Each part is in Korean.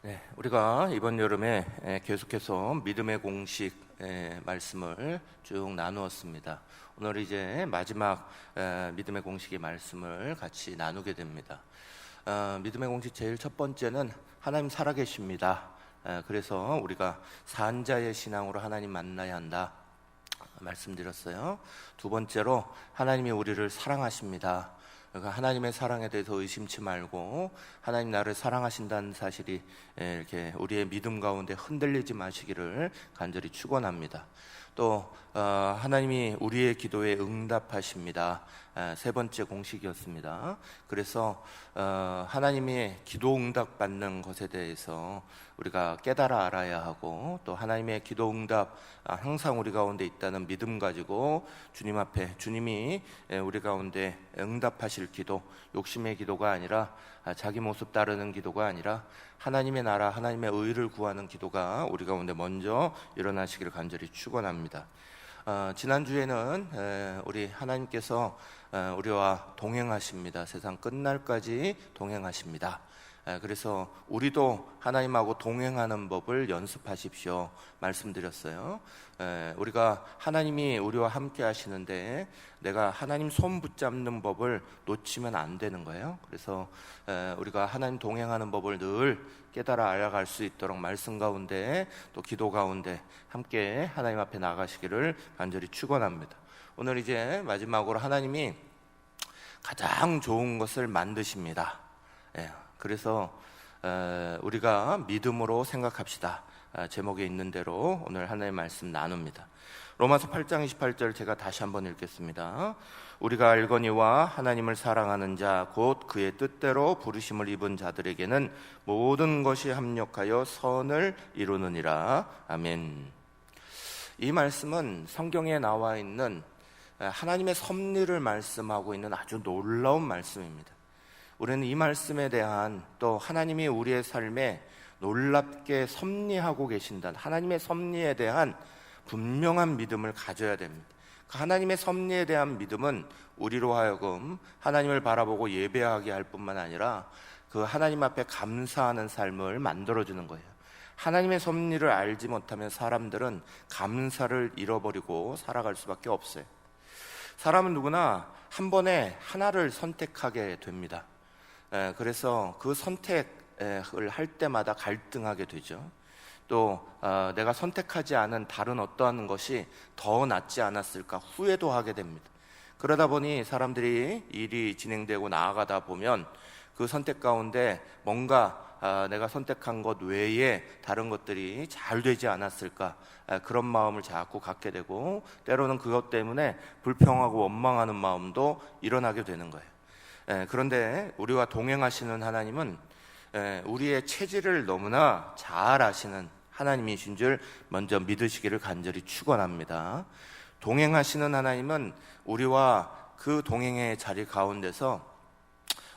네, 우리가 이번 여름에 계속해서 믿음의 공식 말씀을 쭉 나누었습니다. 오늘 이제 마지막 믿음의 공식의 말씀을 같이 나누게 됩니다. 믿음의 공식 제일 첫 번째는 하나님 살아계십니다. 그래서 우리가 산자의 신앙으로 하나님 만나야 한다 말씀드렸어요. 두 번째로 하나님이 우리를 사랑하십니다. 그러니까 하나님의 사랑에 대해서 의심치 말고 하나님 나를 사랑하신다는 사실이 이렇게 우리의 믿음 가운데 흔들리지 마시기를 간절히 축원합니다. 또 하나님이 우리의 기도에 응답하십니다. 세 번째 공식이었습니다. 그래서 하나님의 기도 응답 받는 것에 대해서 우리가 깨달아 알아야 하고, 또 하나님의 기도 응답 항상 우리 가운데 있다는 믿음 가지고 주님 앞에, 주님이 우리 가운데 응답하실 기도, 욕심의 기도가 아니라, 자기 모습 따르는 기도가 아니라 하나님의 나라, 하나님의 의를 구하는 기도가 우리 가운데 먼저 일어나시기를 간절히 축원합니다. 지난주에는 우리 하나님께서 우리와 동행하십니다. 세상 끝날까지 동행하십니다. 그래서 우리도 하나님하고 동행하는 법을 연습하십시오 말씀드렸어요. 우리가 하나님이 우리와 함께 하시는데 내가 하나님 손 붙잡는 법을 놓치면 안 되는 거예요. 그래서 우리가 하나님 동행하는 법을 늘 깨달아 알아갈 수 있도록 말씀 가운데 또 기도 가운데 함께 하나님 앞에 나가시기를 간절히 축원합니다. 오늘 이제 마지막으로 하나님이 가장 좋은 것을 만드십니다. 그래서 우리가 믿음으로 생각합시다. 제목에 있는 대로 오늘 하나님의 말씀 나눕니다. 로마서 8장 28절 제가 다시 한번 읽겠습니다. 우리가 알거니와 하나님을 사랑하는 자 곧 그의 뜻대로 부르심을 입은 자들에게는 모든 것이 합력하여 선을 이루느니라. 아멘. 이 말씀은 성경에 나와 있는 하나님의 섭리를 말씀하고 있는 아주 놀라운 말씀입니다. 우리는 이 말씀에 대한, 또 하나님이 우리의 삶에 놀랍게 섭리하고 계신다는 하나님의 섭리에 대한 분명한 믿음을 가져야 됩니다. 그 하나님의 섭리에 대한 믿음은 우리로 하여금 하나님을 바라보고 예배하게 할 뿐만 아니라 그 하나님 앞에 감사하는 삶을 만들어주는 거예요. 하나님의 섭리를 알지 못하면 사람들은 감사를 잃어버리고 살아갈 수밖에 없어요. 사람은 누구나 한 번에 하나를 선택하게 됩니다. 그래서 그 선택을 할 때마다 갈등하게 되죠. 또 내가 선택하지 않은 다른 어떠한 것이 더 낫지 않았을까 후회도 하게 됩니다. 그러다 보니 사람들이 일이 진행되고 나아가다 보면 그 선택 가운데 뭔가 내가 선택한 것 외에 다른 것들이 잘 되지 않았을까, 그런 마음을 자꾸 갖게 되고, 때로는 그것 때문에 불평하고 원망하는 마음도 일어나게 되는 거예요. 그런데 우리와 동행하시는 하나님은 우리의 체질을 너무나 잘 아시는 하나님이신 줄 먼저 믿으시기를 간절히 축원합니다. 동행하시는 하나님은 우리와 그 동행의 자리 가운데서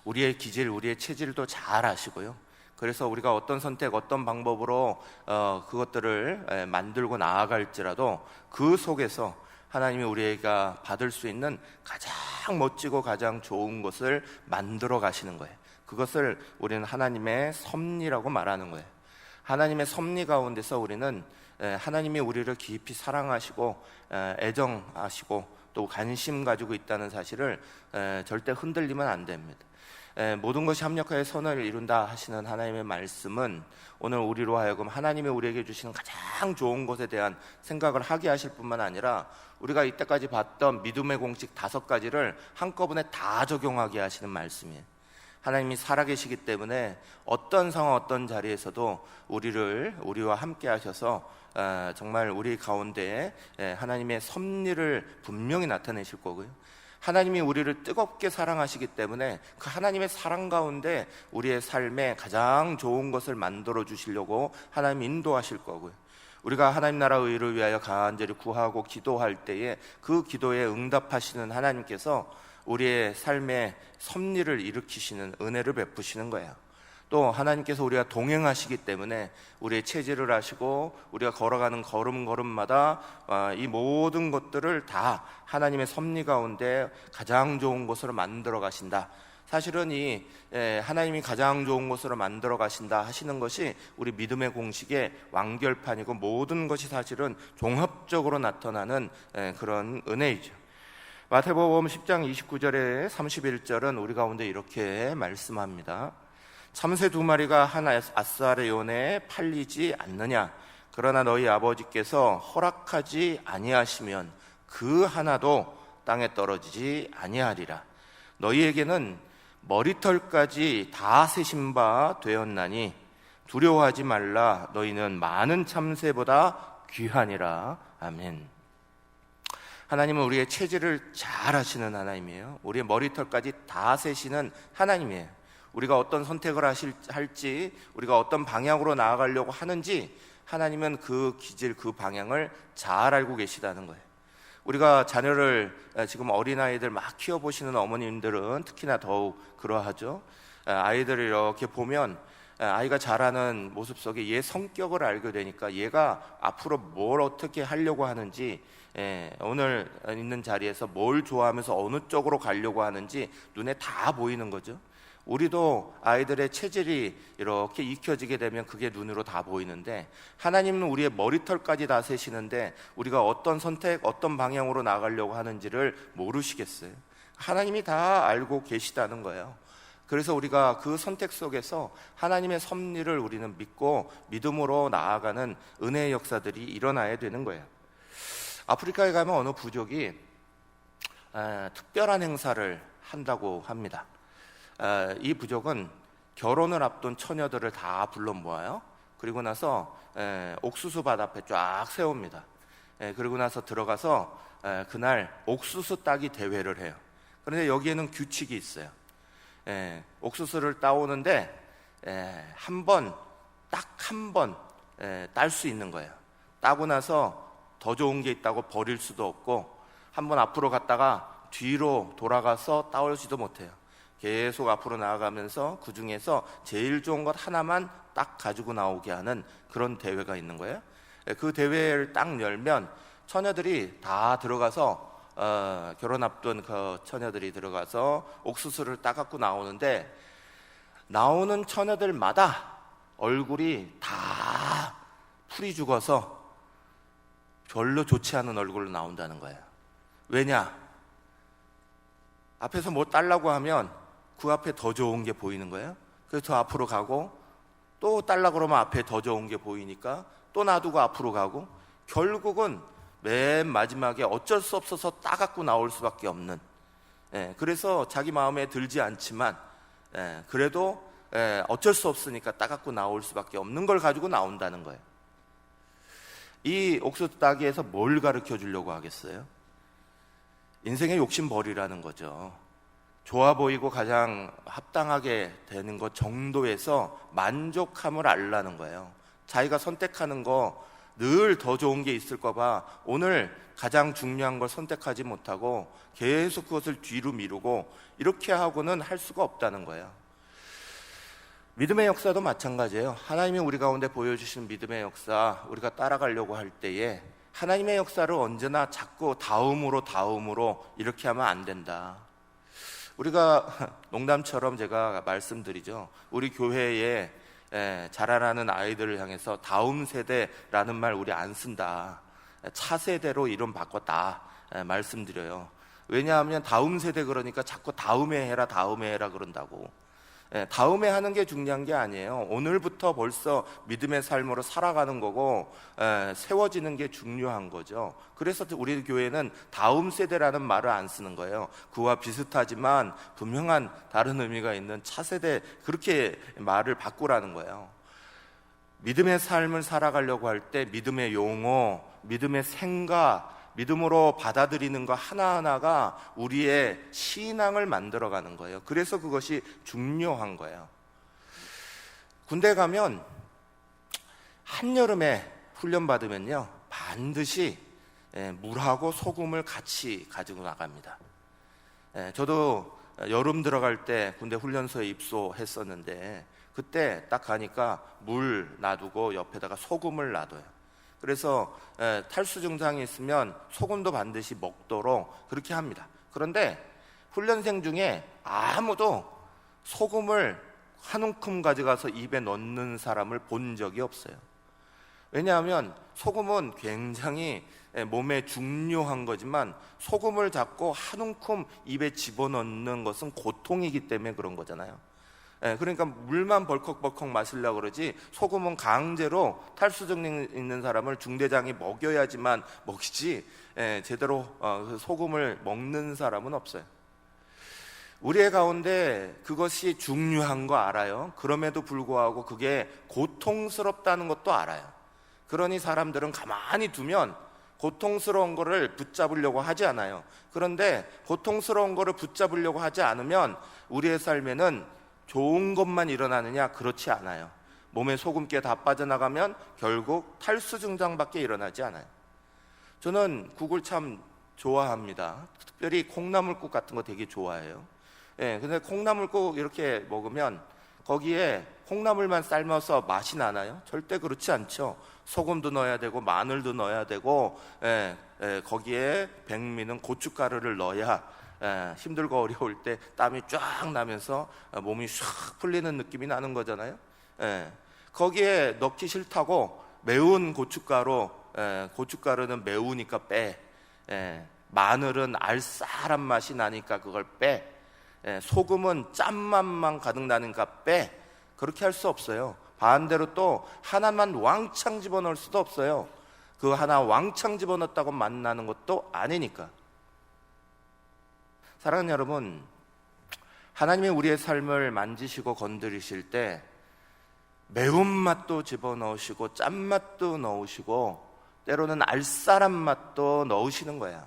우리의 기질, 우리의 체질도 잘 아시고요. 그래서 우리가 어떤 선택, 어떤 방법으로 그것들을 만들고 나아갈지라도 그 속에서 하나님이 우리가 받을 수 있는 가장 멋지고 가장 좋은 것을 만들어 가시는 거예요. 그것을 우리는 하나님의 섭리라고 말하는 거예요. 하나님의 섭리 가운데서 우리는 하나님이 우리를 깊이 사랑하시고 애정하시고 또 관심 가지고 있다는 사실을 절대 흔들리면 안 됩니다. 모든 것이 합력하여 선을 이룬다 하시는 하나님의 말씀은 오늘 우리로 하여금 하나님이 우리에게 주시는 가장 좋은 것에 대한 생각을 하게 하실 뿐만 아니라 우리가 이때까지 봤던 믿음의 공식 5가지를 한꺼번에 다 적용하게 하시는 말씀이에요. 하나님이 살아계시기 때문에 어떤 상황, 어떤 자리에서도 우리와 함께 하셔서 정말 우리 가운데 하나님의 섭리를 분명히 나타내실 거고요. 하나님이 우리를 뜨겁게 사랑하시기 때문에 그 하나님의 사랑 가운데 우리의 삶에 가장 좋은 것을 만들어 주시려고 하나님 인도하실 거고요. 우리가 하나님 나라 의를 위하여 간절히 구하고 기도할 때에 그 기도에 응답하시는 하나님께서 우리의 삶에 섭리를 일으키시는 은혜를 베푸시는 거예요. 또 하나님께서 우리가 동행하시기 때문에 우리의 체질을 아시고 우리가 걸어가는 걸음걸음마다 이 모든 것들을 다 하나님의 섭리 가운데 가장 좋은 것으로 만들어 가신다. 사실은 하나님이 가장 좋은 곳으로 만들어 가신다 하시는 것이 우리 믿음의 공식의 완결판이고, 모든 것이 사실은 종합적으로 나타나는 그런 은혜이죠. 마태복음 10장 29절에 31절은 우리 가운데 이렇게 말씀합니다. 참새 2마리가 한 앗살의 연에 팔리지 않느냐? 그러나 너희 아버지께서 허락하지 아니하시면 그 하나도 땅에 떨어지지 아니하리라. 너희에게는 머리털까지 다 세신 바 되었나니 두려워하지 말라. 너희는 많은 참새보다 귀하니라. 아멘. 하나님은 우리의 체질을 잘 아시는 하나님이에요. 우리의 머리털까지 다 세시는 하나님이에요. 우리가 어떤 선택을 할지, 우리가 어떤 방향으로 나아가려고 하는지 하나님은 그 기질, 그 방향을 잘 알고 계시다는 거예요. 우리가 자녀를, 지금 어린아이들 막 키워보시는 어머님들은 특히나 더욱 그러하죠. 아이들을 이렇게 보면 아이가 자라는 모습 속에 얘 성격을 알게 되니까 얘가 앞으로 뭘 어떻게 하려고 하는지, 오늘 있는 자리에서 뭘 좋아하면서 어느 쪽으로 가려고 하는지 눈에 다 보이는 거죠. 우리도 아이들의 체질이 이렇게 익혀지게 되면 그게 눈으로 다 보이는데, 하나님은 우리의 머리털까지 다 세시는데 우리가 어떤 선택, 어떤 방향으로 나가려고 하는지를 모르시겠어요? 하나님이 다 알고 계시다는 거예요. 그래서 우리가 그 선택 속에서 하나님의 섭리를 우리는 믿고 믿음으로 나아가는 은혜의 역사들이 일어나야 되는 거예요. 아프리카에 가면 어느 부족이 특별한 행사를 한다고 합니다. 이 부족은 결혼을 앞둔 처녀들을 다 불러 모아요. 그리고 나서 옥수수 밭 앞에 쫙 세웁니다. 그리고 나서 들어가서 그날 옥수수 따기 대회를 해요. 그런데 여기에는 규칙이 있어요. 옥수수를 따오는데 딱 한 번 딸 수 있는 거예요. 따고 나서 더 좋은 게 있다고 버릴 수도 없고, 한 번 앞으로 갔다가 뒤로 돌아가서 따오지도 못해요. 계속 앞으로 나아가면서 그 중에서 제일 좋은 것 하나만 딱 가지고 나오게 하는 그런 대회가 있는 거예요. 그 대회를 딱 열면 처녀들이 다 들어가서, 결혼 앞둔 그 처녀들이 들어가서 옥수수를 따갖고 나오는데, 나오는 처녀들마다 얼굴이 다 풀이 죽어서 별로 좋지 않은 얼굴로 나온다는 거예요. 왜냐? 앞에서 뭐 딸라고 하면 그 앞에 더 좋은 게 보이는 거예요. 그래서 더 앞으로 가고, 또 딸라고 그러면 앞에 더 좋은 게 보이니까 또 놔두고 앞으로 가고, 결국은 맨 마지막에 어쩔 수 없어서 따갖고 나올 수밖에 없는, 그래서 자기 마음에 들지 않지만 그래도 어쩔 수 없으니까 따갖고 나올 수밖에 없는 걸 가지고 나온다는 거예요. 이 옥수수 따기에서 뭘 가르쳐 주려고 하겠어요? 인생의 욕심 버리라는 거죠. 좋아 보이고 가장 합당하게 되는 것 정도에서 만족함을 알라는 거예요. 자기가 선택하는 거 늘 더 좋은 게 있을까 봐 오늘 가장 중요한 걸 선택하지 못하고 계속 그것을 뒤로 미루고, 이렇게 하고는 할 수가 없다는 거예요. 믿음의 역사도 마찬가지예요. 하나님이 우리 가운데 보여주시는 믿음의 역사, 우리가 따라가려고 할 때에 하나님의 역사를 언제나 자꾸 다음으로 이렇게 하면 안 된다. 우리가 농담처럼 제가 말씀드리죠. 우리 교회에 자라나는 아이들을 향해서 다음 세대라는 말 우리 안 쓴다. 차세대로 이름 바꿨다 말씀드려요. 왜냐하면 다음 세대 그러니까 자꾸 다음에 해라 그런다고. 다음에 하는 게 중요한 게 아니에요. 오늘부터 벌써 믿음의 삶으로 살아가는 거고, 세워지는 게 중요한 거죠. 그래서 우리 교회는 다음 세대라는 말을 안 쓰는 거예요. 그와 비슷하지만 분명한 다른 의미가 있는 차세대, 그렇게 말을 바꾸라는 거예요. 믿음의 삶을 살아가려고 할 때 믿음의 용어, 믿음의 생각, 믿음으로 받아들이는 것 하나하나가 우리의 신앙을 만들어가는 거예요. 그래서 그것이 중요한 거예요. 군대 가면 한여름에 훈련받으면요, 반드시 물하고 소금을 같이 가지고 나갑니다. 저도 여름 들어갈 때 군대 훈련소에 입소했었는데, 그때 딱 가니까 물 놔두고 옆에다가 소금을 놔둬요. 그래서 탈수 증상이 있으면 소금도 반드시 먹도록 그렇게 합니다. 그런데 훈련생 중에 아무도 소금을 한 움큼 가져가서 입에 넣는 사람을 본 적이 없어요. 왜냐하면 소금은 굉장히 몸에 중요한 거지만 소금을 잡고 한 움큼 입에 집어넣는 것은 고통이기 때문에 그런 거잖아요. 그러니까 물만 벌컥벌컥 마시려고 그러지, 소금은 강제로 탈수증 있는 사람을 중대장이 먹여야지만 먹이지 제대로 소금을 먹는 사람은 없어요. 우리의 가운데 그것이 중요한 거 알아요. 그럼에도 불구하고 그게 고통스럽다는 것도 알아요. 그러니 사람들은 가만히 두면 고통스러운 거를 붙잡으려고 하지 않아요. 그런데 고통스러운 거를 붙잡으려고 하지 않으면 우리의 삶에는 좋은 것만 일어나느냐? 그렇지 않아요. 몸에 소금기 다 빠져나가면 결국 탈수 증상밖에 일어나지 않아요. 저는 국을 참 좋아합니다. 특별히 콩나물국 같은 거 되게 좋아해요. 근데 콩나물국 이렇게 먹으면 거기에 콩나물만 삶아서 맛이 나나요? 절대 그렇지 않죠. 소금도 넣어야 되고 마늘도 넣어야 되고 거기에 백미는 고춧가루를 넣어야 힘들고 어려울 때 땀이 쫙 나면서 몸이 샥 풀리는 느낌이 나는 거잖아요. 거기에 넣기 싫다고 매운 고춧가루, 고춧가루는 매우니까 빼, 마늘은 알싸한 맛이 나니까 그걸 빼, 소금은 짠맛만 가득 나니까 빼. 그렇게 할 수 없어요. 반대로 또 하나만 왕창 집어넣을 수도 없어요. 그 하나 왕창 집어넣었다고 맛나는 것도 아니니까. 사랑하는 여러분, 하나님이 우리의 삶을 만지시고 건드리실 때 매운맛도 집어넣으시고 짠맛도 넣으시고 때로는 알싸한 맛도 넣으시는 거야.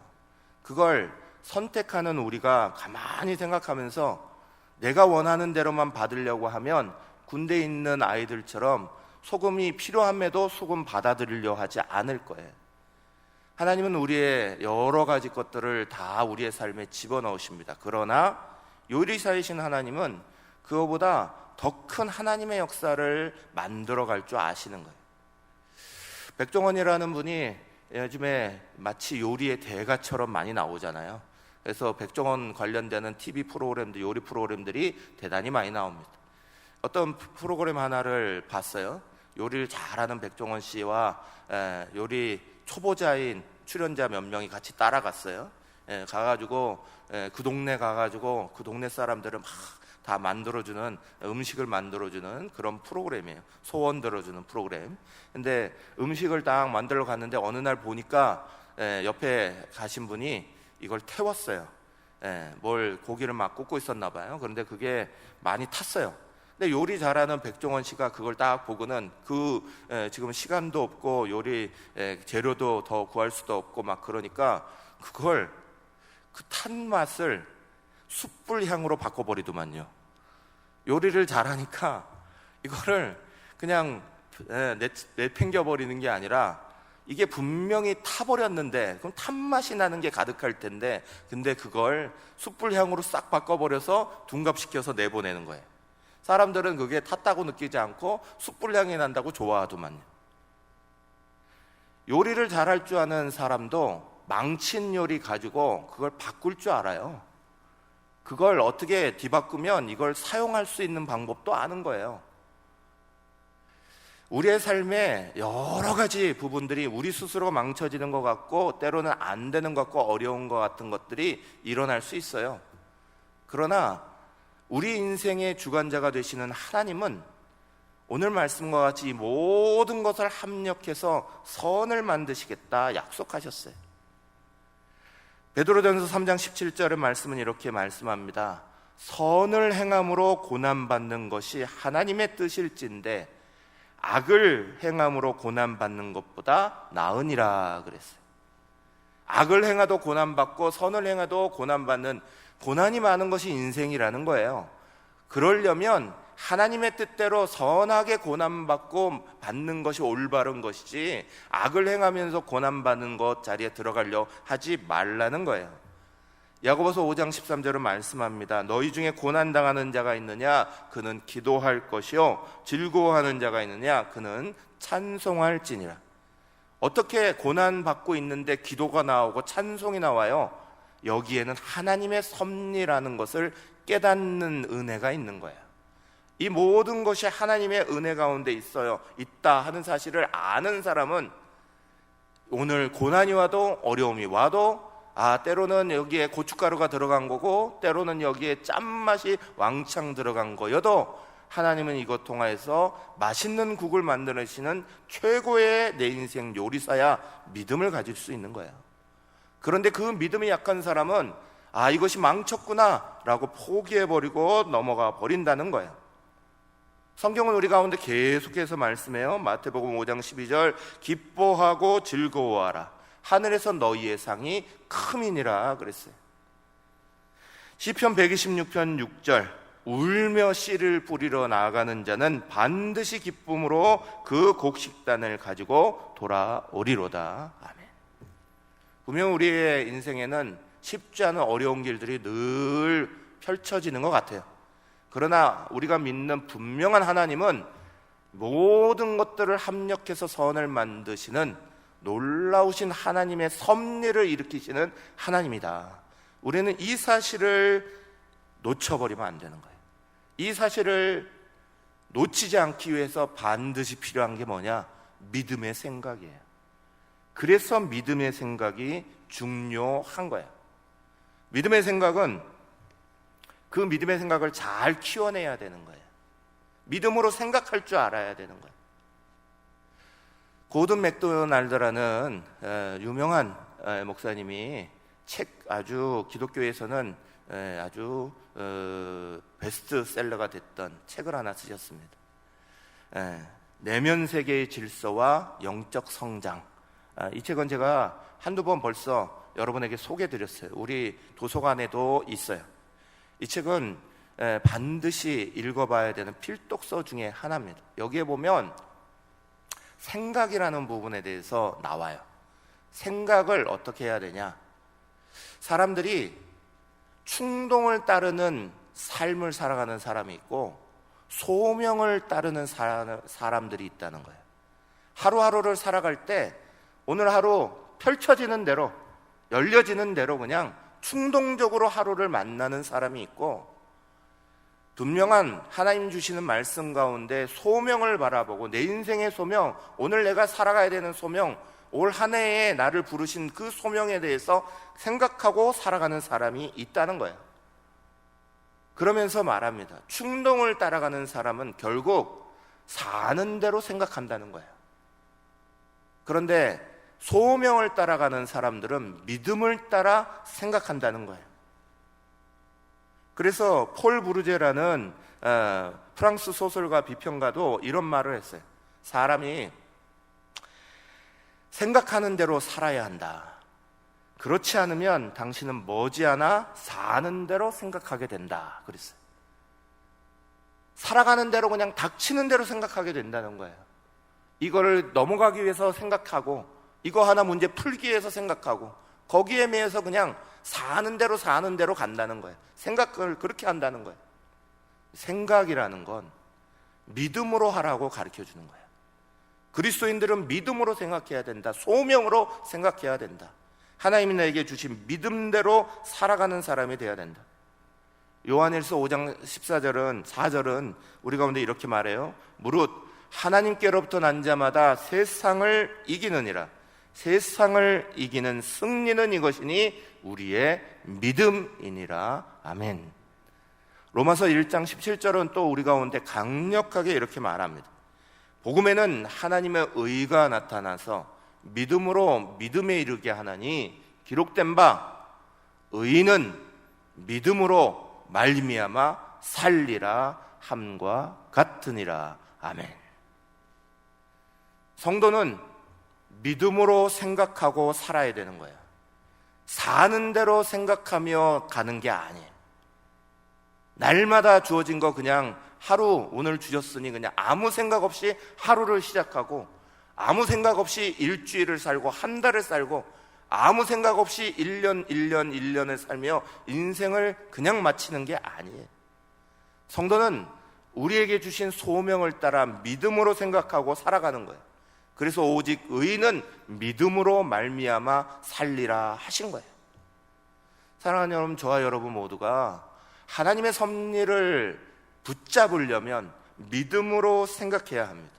그걸 선택하는 우리가 가만히 생각하면서 내가 원하는 대로만 받으려고 하면 군대에 있는 아이들처럼 소금이 필요함에도 소금 받아들이려 하지 않을 거예요. 하나님은 우리의 여러 가지 것들을 다 우리의 삶에 집어넣으십니다. 그러나 요리사이신 하나님은 그거보다 더 큰 하나님의 역사를 만들어갈 줄 아시는 거예요. 백종원이라는 분이 요즘에 마치 요리의 대가처럼 많이 나오잖아요. 그래서 백종원 관련되는 TV 프로그램들, 요리 프로그램들이 대단히 많이 나옵니다. 어떤 프로그램 하나를 봤어요. 요리를 잘하는 백종원 씨와 요리 초보자인 출연자 몇 명이 같이 따라갔어요. 가가지고 그 동네 가가지고 그 동네 사람들을 막 다 만들어주는, 음식을 만들어주는 그런 프로그램이에요. 소원 들어주는 프로그램. 근데 음식을 딱 만들러 갔는데 어느 날 보니까 옆에 가신 분이 이걸 태웠어요. 뭘 고기를 막 굽고 있었나 봐요. 그런데 그게 많이 탔어요. 근데 요리 잘하는 백종원 씨가 그걸 딱 보고는 지금 시간도 없고 요리 재료도 더 구할 수도 없고 막 그러니까 그걸 그 탄 맛을 숯불 향으로 바꿔버리더만요. 요리를 잘하니까 이거를 그냥 내팽겨버리는 게 아니라 이게 분명히 타버렸는데 그럼 탄맛이 나는 게 가득할 텐데 근데 그걸 숯불 향으로 싹 바꿔버려서 둔갑시켜서 내보내는 거예요. 사람들은 그게 탔다고 느끼지 않고 숯불 향이 난다고 좋아하더만요. 요리를 잘할 줄 아는 사람도 망친 요리 가지고 그걸 바꿀 줄 알아요. 그걸 어떻게 뒤바꾸면 이걸 사용할 수 있는 방법도 아는 거예요. 우리의 삶에 여러 가지 부분들이 우리 스스로 망쳐지는 것 같고 때로는 안 되는 것 같고 어려운 것 같은 것들이 일어날 수 있어요. 그러나 우리 인생의 주관자가 되시는 하나님은 오늘 말씀과 같이 이 모든 것을 합력해서 선을 만드시겠다 약속하셨어요. 베드로전서 3장 17절의 말씀은 이렇게 말씀합니다. 선을 행함으로 고난받는 것이 하나님의 뜻일진데 악을 행함으로 고난받는 것보다 나으니라 그랬어요. 악을 행하도 고난받고 선을 행하도 고난받는, 고난이 많은 것이 인생이라는 거예요. 그러려면 하나님의 뜻대로 선하게 고난받고 받는 것이 올바른 것이지 악을 행하면서 고난받는 것 자리에 들어가려 하지 말라는 거예요. 야고보서 5장 13절은 말씀합니다. 너희 중에 고난당하는 자가 있느냐? 그는 기도할 것이요 즐거워하는 자가 있느냐? 그는 찬송할지니라. 어떻게 고난받고 있는데 기도가 나오고 찬송이 나와요? 여기에는 하나님의 섭리라는 것을 깨닫는 은혜가 있는 거야. 이 모든 것이 하나님의 은혜 가운데 있다 하는 사실을 아는 사람은 오늘 고난이 와도 어려움이 와도 때로는 여기에 고춧가루가 들어간 거고 때로는 여기에 짠맛이 왕창 들어간 거여도 하나님은 이것 통하여서 맛있는 국을 만드시는 최고의 내 인생 요리사야 믿음을 가질 수 있는 거야. 그런데 그 믿음이 약한 사람은 이것이 망쳤구나 라고 포기해버리고 넘어가 버린다는 거야. 성경은 우리 가운데 계속해서 말씀해요. 마태복음 5장 12절 기뻐하고 즐거워하라 하늘에서 너희의 상이 크미니라 그랬어요. 시편 126편 6절 울며 씨를 뿌리러 나아가는 자는 반드시 기쁨으로 그 곡식단을 가지고 돌아오리로다. 아멘. 분명 우리의 인생에는 쉽지 않은 어려운 길들이 늘 펼쳐지는 것 같아요. 그러나 우리가 믿는 분명한 하나님은 모든 것들을 합력해서 선을 만드시는 놀라우신 하나님의 섭리를 일으키시는 하나님이다. 우리는 이 사실을 놓쳐버리면 안 되는 거예요. 이 사실을 놓치지 않기 위해서 반드시 필요한 게 뭐냐? 믿음의 생각이에요. 그래서 믿음의 생각이 중요한 거예요. 믿음의 생각은 그 믿음의 생각을 잘 키워내야 되는 거예요. 믿음으로 생각할 줄 알아야 되는 거예요. 고든 맥도날드라는 유명한 목사님이 기독교에서는 아주 베스트셀러가 됐던 책을 하나 쓰셨습니다. 내면 세계의 질서와 영적 성장. 이 책은 제가 한두 번 벌써 여러분에게 소개해드렸어요. 우리 도서관에도 있어요. 이 책은 반드시 읽어봐야 되는 필독서 중에 하나입니다. 여기에 보면 생각이라는 부분에 대해서 나와요. 생각을 어떻게 해야 되냐? 사람들이 충동을 따르는 삶을 살아가는 사람이 있고 소명을 따르는 사람들이 있다는 거예요. 하루하루를 살아갈 때 오늘 하루 펼쳐지는 대로 열려지는 대로 그냥 충동적으로 하루를 만나는 사람이 있고 분명한 하나님 주시는 말씀 가운데 소명을 바라보고 내 인생의 소명, 오늘 내가 살아가야 되는 소명, 올 한 해에 나를 부르신 그 소명에 대해서 생각하고 살아가는 사람이 있다는 거예요. 그러면서 말합니다. 충동을 따라가는 사람은 결국 사는 대로 생각한다는 거예요. 그런데 소명을 따라가는 사람들은 믿음을 따라 생각한다는 거예요. 그래서 폴 부르제라는 프랑스 소설가 비평가도 이런 말을 했어요. 사람이 생각하는 대로 살아야 한다. 그렇지 않으면 당신은 머지않아 사는 대로 생각하게 된다. 그랬어요. 살아가는 대로 그냥 닥치는 대로 생각하게 된다는 거예요. 이거를 넘어가기 위해서 생각하고 이거 하나 문제 풀기 위해서 생각하고 거기에 매여서 그냥 사는 대로 간다는 거예요. 생각을 그렇게 한다는 거예요. 생각이라는 건 믿음으로 하라고 가르쳐 주는 거예요. 그리스도인들은 믿음으로 생각해야 된다. 소명으로 생각해야 된다. 하나님이 나에게 주신 믿음대로 살아가는 사람이 되어야 된다. 요한일서 5장 4절은 우리 가운데 이렇게 말해요. 무릇 하나님께로부터 난 자마다 세상을 이기느니라. 세상을 이기는 승리는 이것이니 우리의 믿음이니라. 아멘. 로마서 1장 17절은 또 우리 가운데 강력하게 이렇게 말합니다. 복음에는 하나님의 의가 나타나서 믿음으로 믿음에 이르게 하나니 기록된 바 의인은 믿음으로 말미암아 살리라 함과 같으니라. 아멘. 성도는 믿음으로 생각하고 살아야 되는 거예요. 사는 대로 생각하며 가는 게 아니에요. 날마다 주어진 거 그냥 하루 오늘 주셨으니 그냥 아무 생각 없이 하루를 시작하고 아무 생각 없이 일주일을 살고 한 달을 살고 아무 생각 없이 1년을 살며 인생을 그냥 마치는 게 아니에요. 성도는 우리에게 주신 소명을 따라 믿음으로 생각하고 살아가는 거예요. 그래서 오직 의인은 믿음으로 말미암아 살리라 하신 거예요. 사랑하는 여러분, 저와 여러분 모두가 하나님의 섭리를 붙잡으려면 믿음으로 생각해야 합니다.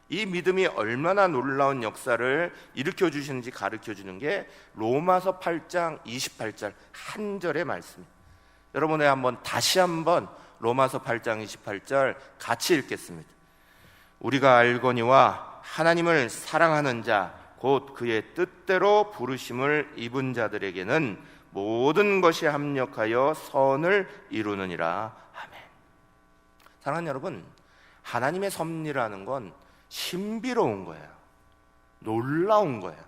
이 믿음이 얼마나 놀라운 역사를 일으켜 주시는지 가르쳐 주는 게 로마서 8장 28절 한 절의 말씀입니다. 여러분의 다시 한번 로마서 8장 28절 같이 읽겠습니다. 우리가 알거니와 하나님을 사랑하는 자 곧 그의 뜻대로 부르심을 입은 자들에게는 모든 것이 합력하여 선을 이루느니라. 아멘. 사랑하는 여러분, 하나님의 섭리라는 건 신비로운 거예요. 놀라운 거예요.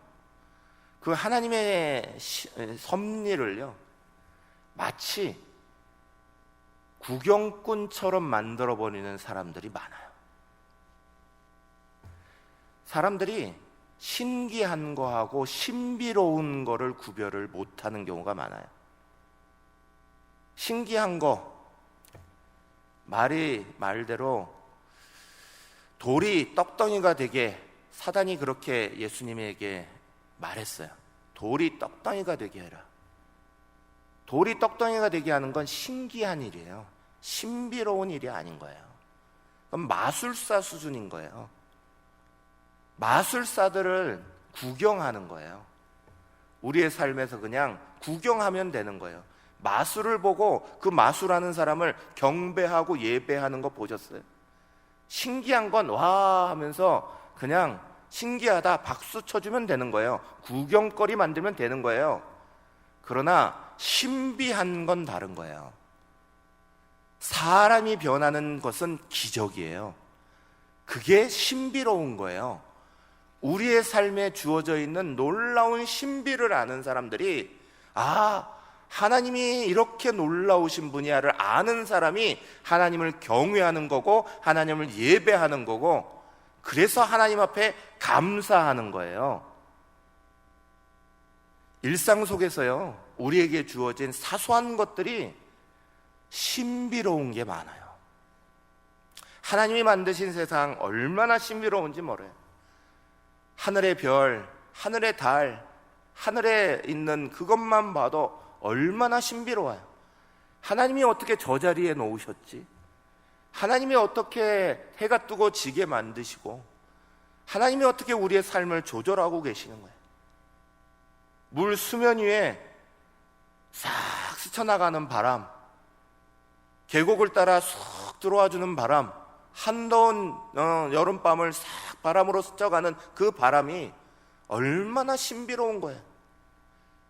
그 하나님의 섭리를요, 마치 구경꾼처럼 만들어버리는 사람들이 많아요. 사람들이 신기한 거하고 신비로운 거를 구별을 못하는 경우가 많아요. 신기한 거, 말대로 돌이 떡덩이가 되게 사단이 그렇게 예수님에게 말했어요. 돌이 떡덩이가 되게 해라. 돌이 떡덩이가 되게 하는 건 신기한 일이에요. 신비로운 일이 아닌 거예요. 그건 마술사 수준인 거예요. 마술사들을 구경하는 거예요. 우리의 삶에서 그냥 구경하면 되는 거예요. 마술을 보고 그 마술하는 사람을 경배하고 예배하는 거 보셨어요? 신기한 건 와 하면서 그냥 신기하다 박수 쳐주면 되는 거예요. 구경거리 만들면 되는 거예요. 그러나 신비한 건 다른 거예요. 사람이 변하는 것은 기적이에요. 그게 신비로운 거예요. 우리의 삶에 주어져 있는 놀라운 신비를 아는 사람들이 하나님이 이렇게 놀라우신 분이야를 아는 사람이 하나님을 경외하는 거고 하나님을 예배하는 거고, 그래서 하나님 앞에 감사하는 거예요. 일상 속에서요, 우리에게 주어진 사소한 것들이 신비로운 게 많아요. 하나님이 만드신 세상 얼마나 신비로운지 몰라요. 하늘의 별, 하늘의 달, 하늘에 있는 그것만 봐도 얼마나 신비로워요. 하나님이 어떻게 저 자리에 놓으셨지? 하나님이 어떻게 해가 뜨고 지게 만드시고, 하나님이 어떻게 우리의 삶을 조절하고 계시는 거예요. 물 수면 위에 싹 스쳐나가는 바람, 계곡을 따라 쑥 들어와주는 바람, 한더운 여름밤을 싹 바람으로 스쳐가는 그 바람이 얼마나 신비로운 거예요.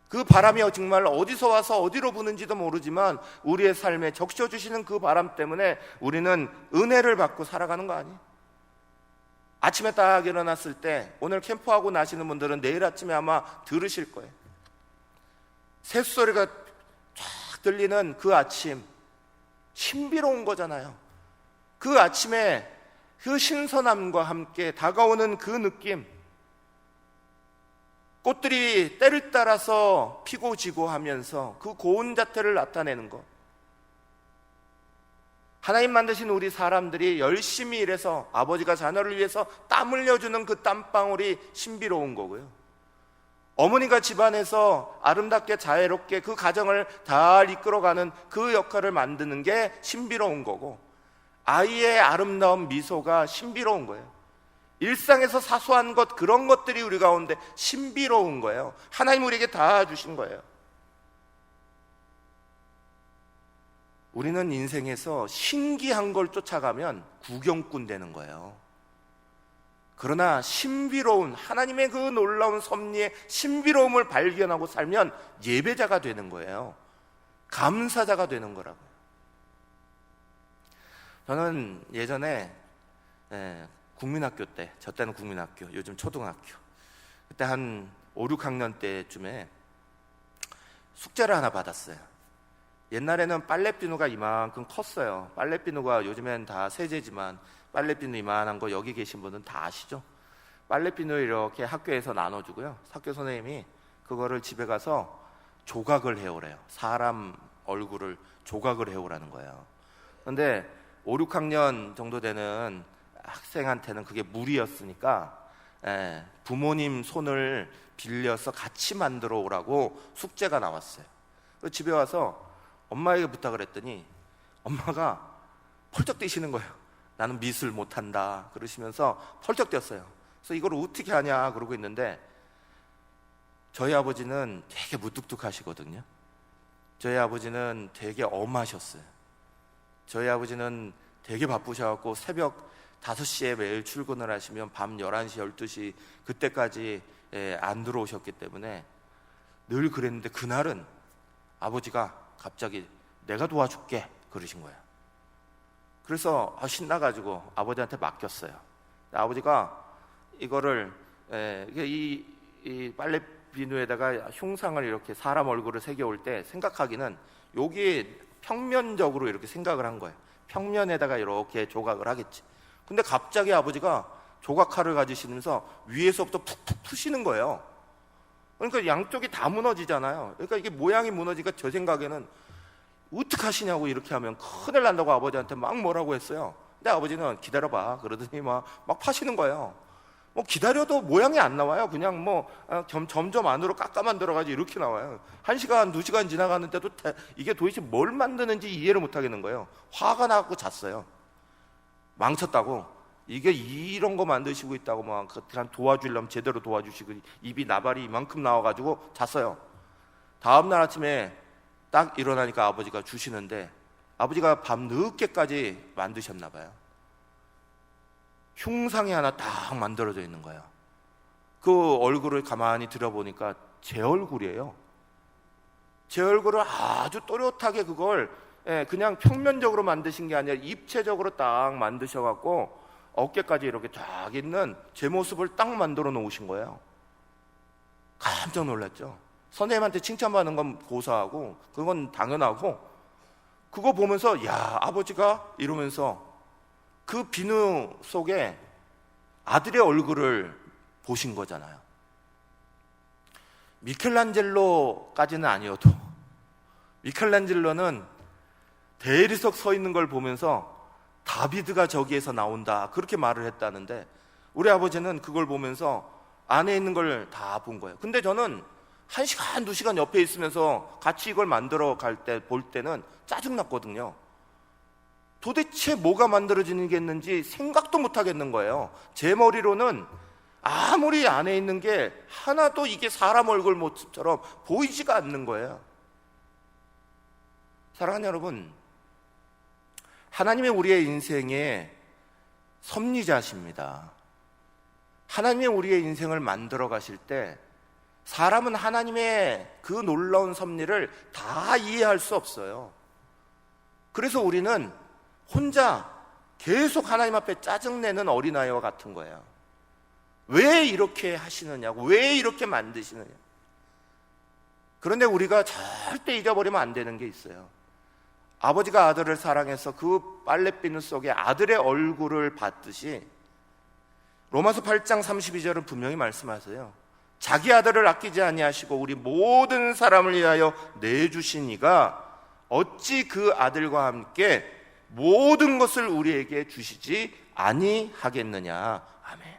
그 바람이 정말 어디서 와서 어디로 부는지도 모르지만 우리의 삶에 적셔주시는 그 바람 때문에 우리는 은혜를 받고 살아가는 거 아니에요? 아침에 딱 일어났을 때, 오늘 캠프하고 나시는 분들은 내일 아침에 아마 들으실 거예요. 새소리가 쫙 들리는 그 아침, 신비로운 거잖아요. 그 아침에 그 신선함과 함께 다가오는 그 느낌, 꽃들이 때를 따라서 피고 지고 하면서 그 고운 자태를 나타내는 것, 하나님 만드신 우리 사람들이 열심히 일해서 아버지가 자녀를 위해서 땀 흘려주는 그 땀방울이 신비로운 거고요. 어머니가 집안에서 아름답게 자애롭게 그 가정을 다 이끌어가는 그 역할을 만드는 게 신비로운 거고, 아이의 아름다운 미소가 신비로운 거예요. 일상에서 사소한 것, 그런 것들이 우리 가운데 신비로운 거예요. 하나님 우리에게 다 주신 거예요. 우리는 인생에서 신기한 걸 쫓아가면 구경꾼 되는 거예요. 그러나 신비로운 하나님의 그 놀라운 섭리의 신비로움을 발견하고 살면 예배자가 되는 거예요. 감사자가 되는 거라고요. 저는 예전에 국민학교 때, 저 때는 국민학교, 요즘 초등학교, 그때 한 5, 6학년 때쯤에 숙제를 하나 받았어요. 옛날에는 빨래비누가 이만큼 컸어요. 빨래비누가 요즘엔 다 세제지만 빨래비누 이만한 거 여기 계신 분은 다 아시죠? 빨래비누 이렇게 학교에서 나눠주고요, 학교 선생님이 그거를 집에 가서 조각을 해오래요. 사람 얼굴을 조각을 해오라는 거예요. 그런데 5, 6학년 정도 되는 학생한테는 그게 무리였으니까 부모님 손을 빌려서 같이 만들어 오라고 숙제가 나왔어요. 집에 와서 엄마에게 부탁을 했더니 엄마가 펄쩍 뛰시는 거예요. 나는 미술 못한다 그러시면서 펄쩍 뛰었어요. 그래서 이걸 어떻게 하냐 그러고 있는데, 저희 아버지는 되게 무뚝뚝하시거든요. 저희 아버지는 되게 엄하셨어요. 저희 아버지는 되게 바쁘셔갖고 새벽 5시에 매일 출근을 하시면 밤 11시, 12시 그때까지 안 들어오셨기 때문에 늘 그랬는데, 그날은 아버지가 갑자기 내가 도와줄게 그러신 거예요. 그래서 신나가지고 아버지한테 맡겼어요. 아버지가 이거를 이 빨래 비누에다가 흉상을 이렇게 사람 얼굴을 새겨올 때 생각하기는 여기에 평면적으로 이렇게 생각을 한 거예요. 평면에다가 이렇게 조각을 하겠지. 근데 갑자기 아버지가 조각칼을 가지시면서 위에서부터 푹푹 푸시는 거예요. 그러니까 양쪽이 다 무너지잖아요. 그러니까 이게 모양이 무너지니까 저 생각에는 어떡하시냐고, 이렇게 하면 큰일 난다고 아버지한테 막 뭐라고 했어요. 근데 아버지는 기다려봐 그러더니 막 파시는 거예요. 뭐 기다려도 모양이 안 나와요. 그냥 점점 안으로 깎아 만들어가지고 이렇게 나와요. 1시간, 2시간 지나가는데도 이게 도대체 뭘 만드는지 이해를 못 하겠는 거예요. 화가 나고 잤어요. 망쳤다고. 이게 이런 거 만드시고 있다고 막 도와주려면 제대로 도와주시고, 입이 나발이 이만큼 나와가지고 잤어요. 다음날 아침에 딱 일어나니까 아버지가 주시는데, 아버지가 밤 늦게까지 만드셨나 봐요. 흉상이 하나 딱 만들어져 있는 거예요. 그 얼굴을 가만히 들여보니까 제 얼굴이에요. 제 얼굴을 아주 또렷하게 그걸 그냥 평면적으로 만드신 게 아니라 입체적으로 딱 만드셔갖고 어깨까지 이렇게 쫙 있는 제 모습을 딱 만들어 놓으신 거예요. 깜짝 놀랐죠. 선생님한테 칭찬받는 건 고사하고 그건 당연하고, 그거 보면서 야, 아버지가 이러면서 그 비누 속에 아들의 얼굴을 보신 거잖아요. 미켈란젤로까지는 아니어도, 미켈란젤로는 대리석 서 있는 걸 보면서 다비드가 저기에서 나온다 그렇게 말을 했다는데, 우리 아버지는 그걸 보면서 안에 있는 걸 다 본 거예요. 근데 저는 1시간, 2시간 옆에 있으면서 같이 이걸 만들어 볼 때는 짜증났거든요. 도대체 뭐가 만들어지겠는지 생각도 못 하겠는 거예요. 제 머리로는 아무리 안에 있는 게 하나도 이게 사람 얼굴 모습처럼 보이지가 않는 거예요. 사랑하는 여러분, 하나님의 우리의 인생의 섭리자십니다. 하나님의 우리의 인생을 만들어 가실 때 사람은 하나님의 그 놀라운 섭리를 다 이해할 수 없어요. 그래서 우리는 혼자 계속 하나님 앞에 짜증내는 어린아이와 같은 거예요. 왜 이렇게 하시느냐고, 왜 이렇게 만드시느냐. 그런데 우리가 절대 잊어버리면 안 되는 게 있어요. 아버지가 아들을 사랑해서 그 빨래비누 속에 아들의 얼굴을 봤듯이 로마서 8장 32절은 분명히 말씀하세요. 자기 아들을 아끼지 아니하시고 우리 모든 사람을 위하여 내주신 이가 어찌 그 아들과 함께 모든 것을 우리에게 주시지 아니하겠느냐. 아멘.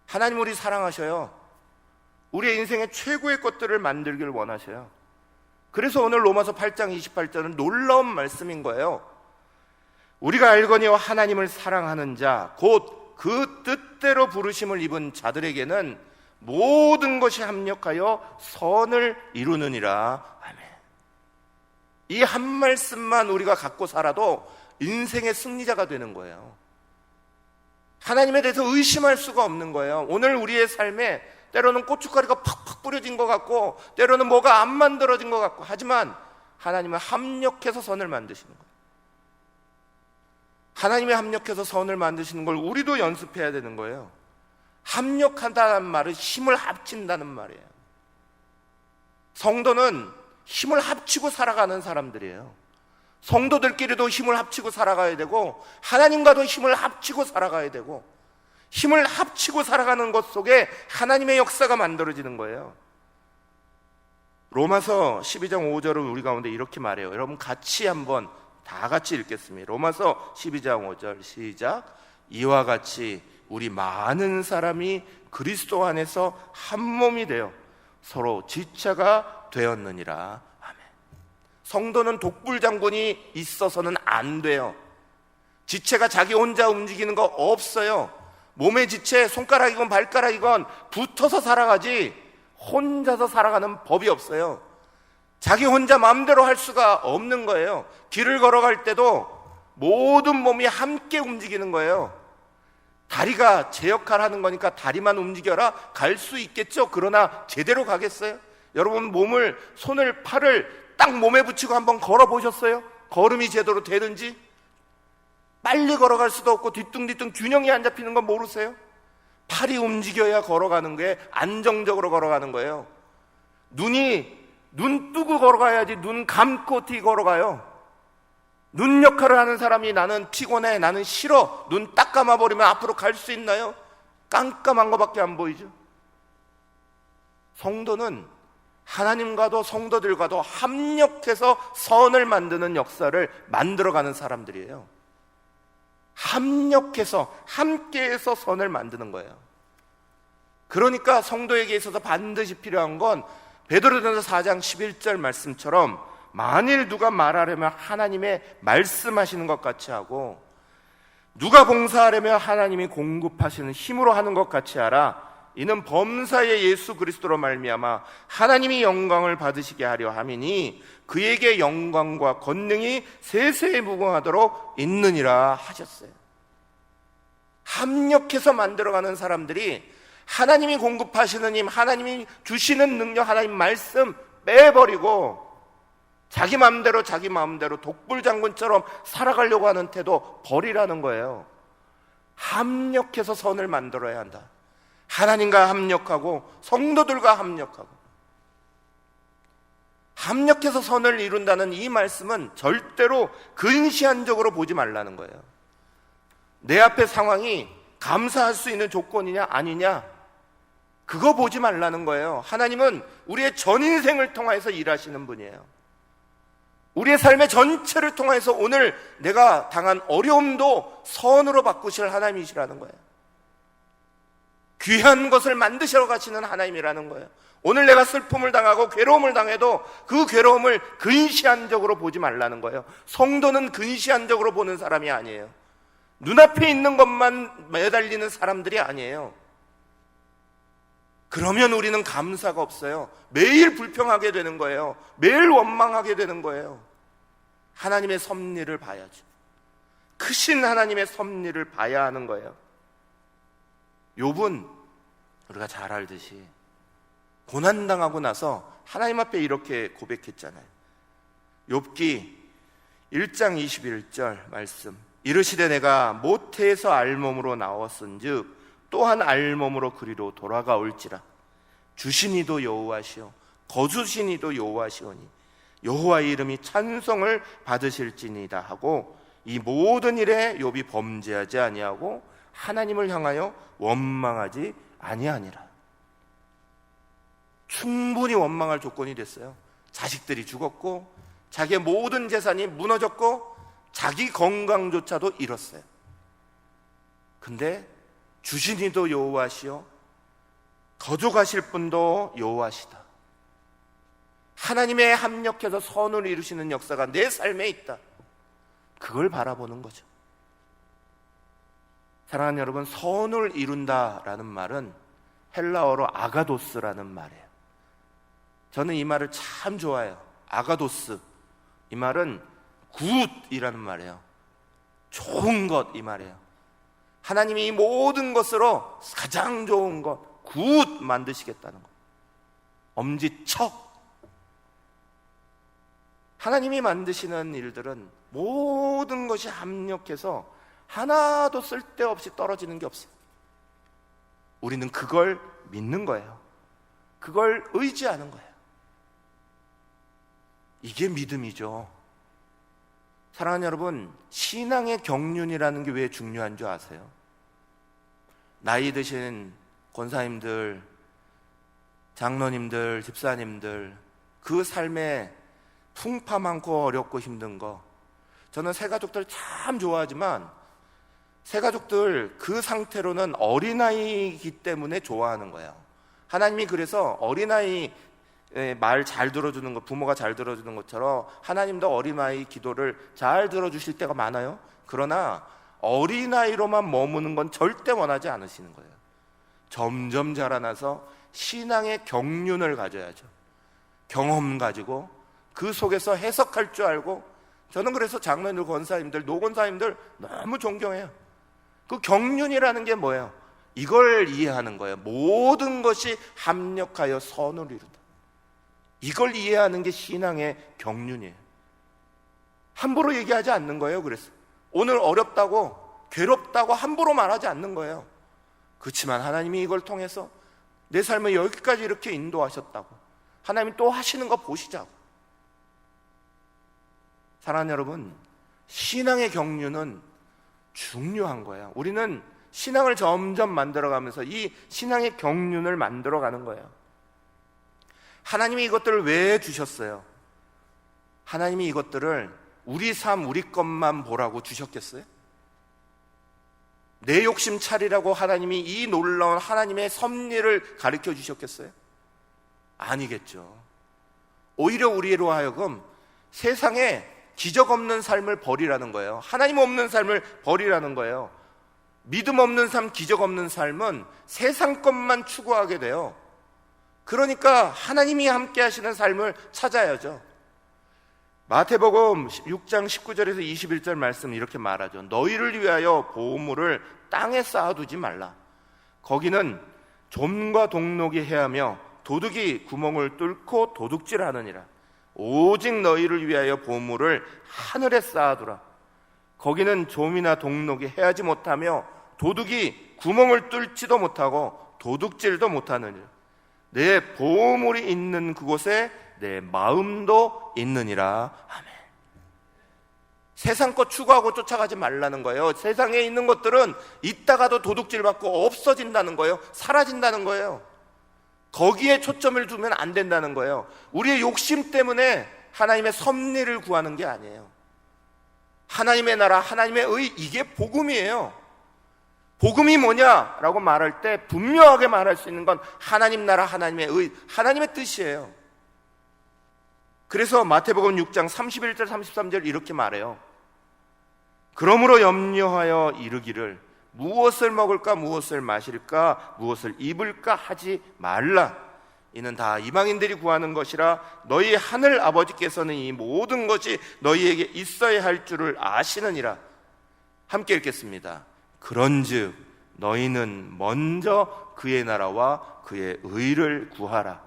하나님 우리 사랑하셔요. 우리의 인생의 최고의 것들을 만들길 원하셔요. 그래서 오늘 로마서 8장 28절은 놀라운 말씀인 거예요. 우리가 알거니와 하나님을 사랑하는 자 곧 그 뜻대로 부르심을 입은 자들에게는 모든 것이 합력하여 선을 이루느니라. 아멘. 이 한 말씀만 우리가 갖고 살아도 인생의 승리자가 되는 거예요. 하나님에 대해서 의심할 수가 없는 거예요. 오늘 우리의 삶에 때로는 고춧가루가 팍팍 뿌려진 것 같고 때로는 뭐가 안 만들어진 것 같고, 하지만 하나님은 합력해서 선을 만드시는 거예요. 하나님이 합력해서 선을 만드시는 걸 우리도 연습해야 되는 거예요. 합력한다는 말은 힘을 합친다는 말이에요. 성도는 힘을 합치고 살아가는 사람들이에요. 성도들끼리도 힘을 합치고 살아가야 되고 하나님과도 힘을 합치고 살아가야 되고, 힘을 합치고 살아가는 것 속에 하나님의 역사가 만들어지는 거예요. 로마서 12장 5절은 우리 가운데 이렇게 말해요. 여러분 같이 한번 다 같이 읽겠습니다. 로마서 12장 5절 시작. 이와 같이 우리 많은 사람이 그리스도 안에서 한 몸이 되어 서로 지체가 되었느니라. 아멘. 성도는 독불장군이 있어서는 안 돼요. 지체가 자기 혼자 움직이는 거 없어요. 몸의 지체, 손가락이건 발가락이건 붙어서 살아가지 혼자서 살아가는 법이 없어요. 자기 혼자 마음대로 할 수가 없는 거예요. 길을 걸어갈 때도 모든 몸이 함께 움직이는 거예요. 다리가 제 역할을 하는 거니까 다리만 움직여라 갈 수 있겠죠. 그러나 제대로 가겠어요? 여러분 몸을, 손을, 팔을 딱 몸에 붙이고 한번 걸어보셨어요? 걸음이 제대로 되는지? 빨리 걸어갈 수도 없고 뒤뚱뒤뚱 균형이 안 잡히는 건 모르세요? 팔이 움직여야 걸어가는 게 안정적으로 걸어가는 거예요. 눈 뜨고 걸어가야지 눈 감고 어떻게 걸어가요? 눈 역할을 하는 사람이 나는 피곤해, 나는 싫어, 눈 딱 감아버리면 앞으로 갈 수 있나요? 깜깜한 거밖에 안 보이죠. 성도는 하나님과도 성도들과도 합력해서 선을 만드는 역사를 만들어가는 사람들이에요. 합력해서 함께해서 선을 만드는 거예요. 그러니까 성도에게 있어서 반드시 필요한 건 베드로전서 4장 11절 말씀처럼 만일 누가 말하려면 하나님의 말씀하시는 것 같이 하고 누가 봉사하려면 하나님이 공급하시는 힘으로 하는 것 같이 하라. 이는 범사의 예수 그리스도로 말미암아 하나님이 영광을 받으시게 하려 함이니 그에게 영광과 권능이 세세에 무궁하도록 있느니라 하셨어요. 합력해서 만들어가는 사람들이 하나님이 공급하시는 힘, 하나님이 주시는 능력, 하나님 말씀 빼버리고 자기 마음대로 독불장군처럼 살아가려고 하는 태도 버리라는 거예요. 합력해서 선을 만들어야 한다. 하나님과 합력하고 성도들과 합력해서 선을 이룬다는 이 말씀은 절대로 근시안적으로 보지 말라는 거예요. 내 앞에 상황이 감사할 수 있는 조건이냐 아니냐 그거 보지 말라는 거예요. 하나님은 우리의 전 인생을 통해서 일하시는 분이에요. 우리의 삶의 전체를 통해서 오늘 내가 당한 어려움도 선으로 바꾸실 하나님이시라는 거예요. 귀한 것을 만드시러 가시는 하나님이라는 거예요. 오늘 내가 슬픔을 당하고 괴로움을 당해도 그 괴로움을 근시안적으로 보지 말라는 거예요. 성도는 근시안적으로 보는 사람이 아니에요. 눈앞에 있는 것만 매달리는 사람들이 아니에요. 그러면 우리는 감사가 없어요. 매일 불평하게 되는 거예요. 매일 원망하게 되는 거예요. 하나님의 섭리를 봐야죠. 크신 하나님의 섭리를 봐야 하는 거예요. 욥은 우리가 잘 알듯이 고난당하고 나서 하나님 앞에 이렇게 고백했잖아요. 욥기 1장 21절 말씀. 이르시되 내가 모태에서 알몸으로 나왔은즉 또한 알몸으로 그리로 돌아가올지라. 주신 이도 여호와시오 거두신 이도 여호와시오니 여호와의 이름이 찬송을 받으실지니이다 하고 이 모든 일에 욥이 범죄하지 아니하고 하나님을 향하여 원망하지 아니하니라. 충분히 원망할 조건이 됐어요. 자식들이 죽었고 자기의 모든 재산이 무너졌고 자기 건강조차도 잃었어요. 근데 주신 이도 여호와시오 거두가실 분도 여호와시다. 하나님의 합력해서 선을 이루시는 역사가 내 삶에 있다. 그걸 바라보는 거죠. 사랑하는 여러분, 선을 이룬다라는 말은 헬라어로 아가도스라는 말이에요. 저는 이 말을 참 좋아해요. 아가도스. 이 말은 굿이라는 말이에요. 좋은 것 이 말이에요. 하나님이 이 모든 것으로 가장 좋은 것, 굿 만드시겠다는 것. 엄지척. 하나님이 만드시는 일들은 모든 것이 합력해서 하나도 쓸데없이 떨어지는 게 없어요. 우리는 그걸 믿는 거예요. 그걸 의지하는 거예요. 이게 믿음이죠. 사랑하는 여러분, 신앙의 경륜이라는 게 왜 중요한 줄 아세요? 나이 드신 권사님들, 장로님들, 집사님들, 그 삶에 풍파 많고 어렵고 힘든 거, 저는 새가족들 참 좋아하지만 새가족들 그 상태로는 어린아이이기 때문에 좋아하는 거예요. 하나님이 그래서 어린아이 말 잘 들어주는 것, 부모가 잘 들어주는 것처럼 하나님도 어린아이 기도를 잘 들어주실 때가 많아요. 그러나 어린아이로만 머무는 건 절대 원하지 않으시는 거예요. 점점 자라나서 신앙의 경륜을 가져야죠. 경험 가지고 그 속에서 해석할 줄 알고. 저는 그래서 장로님들, 권사님들, 노권사님들 너무 존경해요. 그 경륜이라는 게 뭐예요? 이걸 이해하는 거예요. 모든 것이 합력하여 선을 이루다. 이걸 이해하는 게 신앙의 경륜이에요. 함부로 얘기하지 않는 거예요. 그래서 오늘 어렵다고, 괴롭다고 함부로 말하지 않는 거예요. 그렇지만 하나님이 이걸 통해서 내 삶을 여기까지 이렇게 인도하셨다고, 하나님이 또 하시는 거 보시자고. 사랑하는 여러분, 신앙의 경륜은 중요한 거예요. 우리는 신앙을 점점 만들어가면서 이 신앙의 경륜을 만들어가는 거예요. 하나님이 이것들을 왜 주셨어요? 하나님이 이것들을 우리 삶, 우리 것만 보라고 주셨겠어요? 내 욕심 차리라고 하나님이 이 놀라운 하나님의 섭리를 가르쳐 주셨겠어요? 아니겠죠. 오히려 우리로 하여금 세상에 기적 없는 삶을 버리라는 거예요. 하나님 없는 삶을 버리라는 거예요. 믿음 없는 삶, 기적 없는 삶은 세상 것만 추구하게 돼요. 그러니까 하나님이 함께 하시는 삶을 찾아야죠. 마태복음 6장 19절에서 21절 말씀 이렇게 말하죠. 너희를 위하여 보물을 땅에 쌓아두지 말라. 거기는 좀과 동록이 해하며 도둑이 구멍을 뚫고 도둑질하느니라. 오직 너희를 위하여 보물을 하늘에 쌓아두라. 거기는 좀이나 동록이 해하지 못하며 도둑이 구멍을 뚫지도 못하고 도둑질도 못하느니라. 내 보물이 있는 그곳에 내 마음도 있느니라. 아멘. 세상 것 추구하고 쫓아가지 말라는 거예요. 세상에 있는 것들은 있다가도 도둑질 받고 없어진다는 거예요. 사라진다는 거예요. 거기에 초점을 두면 안 된다는 거예요. 우리의 욕심 때문에 하나님의 섭리를 구하는 게 아니에요. 하나님의 나라, 하나님의 의, 이게 복음이에요. 복음이 뭐냐라고 말할 때 분명하게 말할 수 있는 건 하나님 나라, 하나님의 의, 하나님의 뜻이에요. 그래서 마태복음 6장 31절 33절 이렇게 말해요. 그러므로 염려하여 이르기를 무엇을 먹을까, 무엇을 마실까, 무엇을 입을까 하지 말라. 이는 다 이방인들이 구하는 것이라. 너희 하늘 아버지께서는 이 모든 것이 너희에게 있어야 할 줄을 아시느니라. 함께 읽겠습니다. 그런즉 너희는 먼저 그의 나라와 그의 의를 구하라.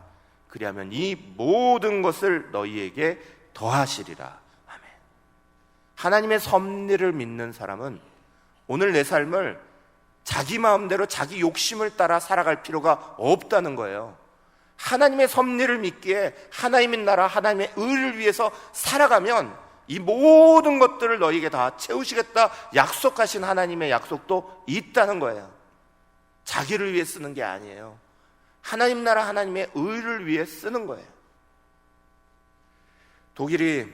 그리하면 이 모든 것을 너희에게 더하시리라. 아멘. 하나님의 섭리를 믿는 사람은 오늘 내 삶을 자기 마음대로 자기 욕심을 따라 살아갈 필요가 없다는 거예요. 하나님의 섭리를 믿기에 하나님의 나라, 하나님의 의를 위해서 살아가면 이 모든 것들을 너희에게 다 채우시겠다 약속하신 하나님의 약속도 있다는 거예요. 자기를 위해 쓰는 게 아니에요. 하나님 나라, 하나님의 의를 위해 쓰는 거예요. 독일이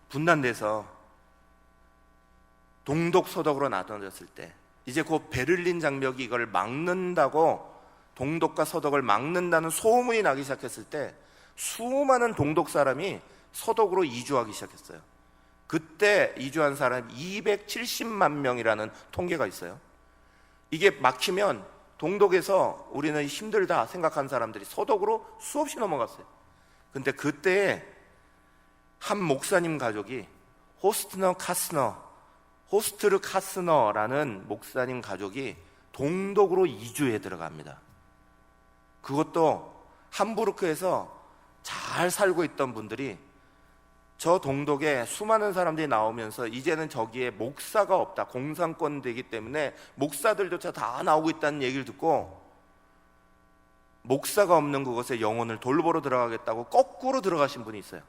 분단돼서 동독, 서독으로 나눠졌을 때 이제 곧 베를린 장벽이 이걸 막는다고, 동독과 서독을 막는다는 소문이 나기 시작했을 때 수많은 동독 사람이 서독으로 이주하기 시작했어요. 그때 이주한 사람이 270만 명이라는 통계가 있어요. 이게 막히면 동독에서 우리는 힘들다 생각한 사람들이 서독으로 수없이 넘어갔어요. 근데 그때 한 목사님 가족이 호스트르 카스너라는 목사님 가족이 동독으로 이주해 들어갑니다. 그것도 함부르크에서 잘 살고 있던 분들이 저 동독에 수많은 사람들이 나오면서 이제는 저기에 목사가 없다, 공산권 되기 때문에 목사들조차 다 나오고 있다는 얘기를 듣고 목사가 없는 그곳에 영혼을 돌보러 들어가겠다고 거꾸로 들어가신 분이 있어요.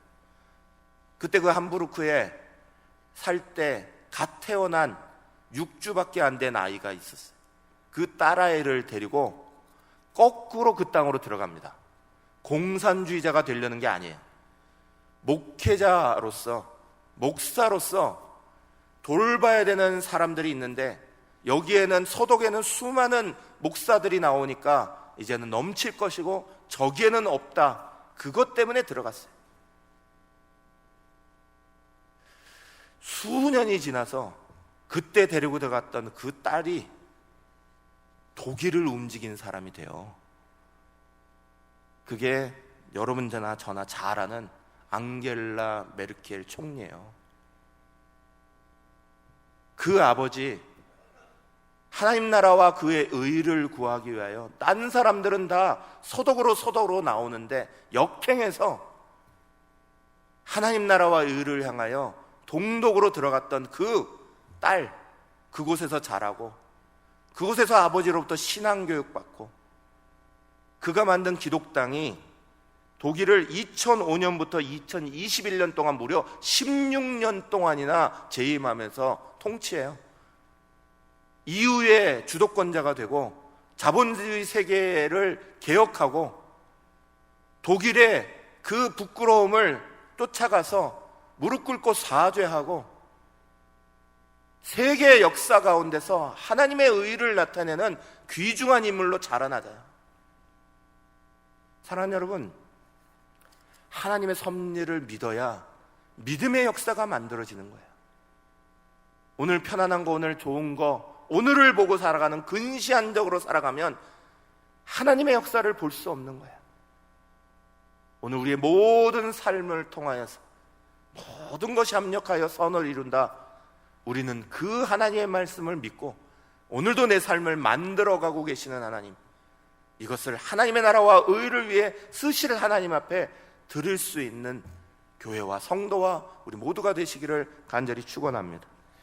그때 그 함부르크에 살 때 갓 태어난 6주밖에 안 된 아이가 있었어요. 그 딸아이를 데리고 거꾸로 그 땅으로 들어갑니다. 공산주의자가 되려는 게 아니에요. 목회자로서, 목사로서 돌봐야 되는 사람들이 있는데 여기에는 서독에는 수많은 목사들이 나오니까 이제는 넘칠 것이고 저기에는 없다. 그것 때문에 들어갔어요. 수년이 지나서 그때 데리고 들어갔던 그 딸이 독일을 움직인 사람이 돼요. 그게 여러분들나 저나 잘 아는 앙겔라 메르켈 총리예요. 그 아버지, 하나님 나라와 그의 의를 구하기 위하여 딴 사람들은 다 서독으로 나오는데 역행해서 하나님 나라와 의를 향하여 동독으로 들어갔던 그 딸, 그곳에서 자라고 그곳에서 아버지로부터 신앙교육 받고 그가 만든 기독당이 독일을 2005년부터 2021년 동안 무려 16년 동안이나 재임하면서 통치해요. EU의 주도권자가 되고 자본주의 세계를 개혁하고 독일의 그 부끄러움을 쫓아가서 무릎 꿇고 사죄하고 세계 역사 가운데서 하나님의 의를 나타내는 귀중한 인물로 자라나자요. 사랑하는 여러분, 하나님의 섭리를 믿어야 믿음의 역사가 만들어지는 거예요. 오늘 편안한 거, 오늘 좋은 거, 오늘을 보고 살아가는 근시안적으로 살아가면 하나님의 역사를 볼 수 없는 거예요. 오늘 우리의 모든 삶을 통하여서 모든 것이 합력하여 선을 이룬다. 우리는 그 하나님의 말씀을 믿고 오늘도 내 삶을 만들어가고 계시는 하나님, 이것을 하나님의 나라와 의를 위해 쓰실 하나님 앞에 드릴 수 있는 교회와 성도와 우리 모두가 되시기를 간절히 축원합니다.